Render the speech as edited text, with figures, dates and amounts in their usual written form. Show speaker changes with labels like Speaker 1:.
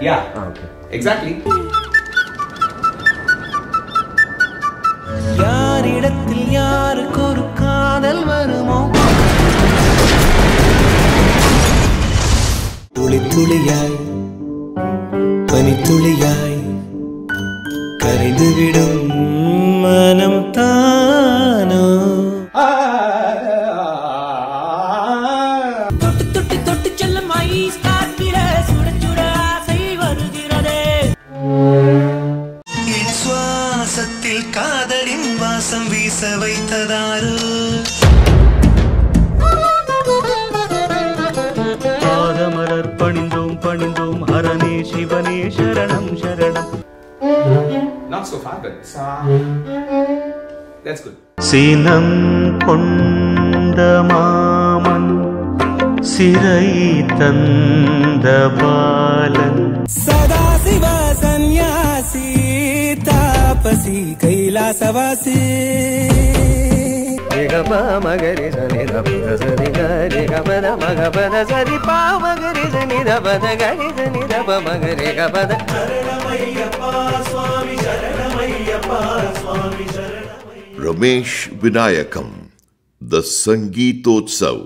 Speaker 1: Yeah.
Speaker 2: Okay.
Speaker 1: Exactly.
Speaker 3: யாரிடத்தில் யாருக்கு ஒரு காதல் வருமோ துளி துளியாய் பனித்துளியாய் கரைந்துவிடும் மனம் தானோ தொட்டு தொட்டு தொட்டு செல்லும் ஐஸ் காத்திர சுட சுட ஆசை வருகிறதே என் சுவாசத்தில் காதலின் வாசம் வீச வைத்ததாரு
Speaker 4: பாதமலர் பணிந்தோம் பணிந்தோம் ஹரனே சிவனே சரணம் சரணம்.
Speaker 1: Not so far, but that's good.
Speaker 4: சீனம் கொண்ட மாமன் சிறை தந்த பாலன்
Speaker 3: சதாசிவ சந்நியாசி தாபசி கைலாசவாசி
Speaker 2: Gama magari sani da pa sani gari gama da magapada sani pa magari sani da pa da gari sani da pa magari gama da
Speaker 3: Sharanamayappa Swami Sharanamayappa Swami Sharanamayappa.
Speaker 5: Ramesh Vinayakam, the Sangeetotsav.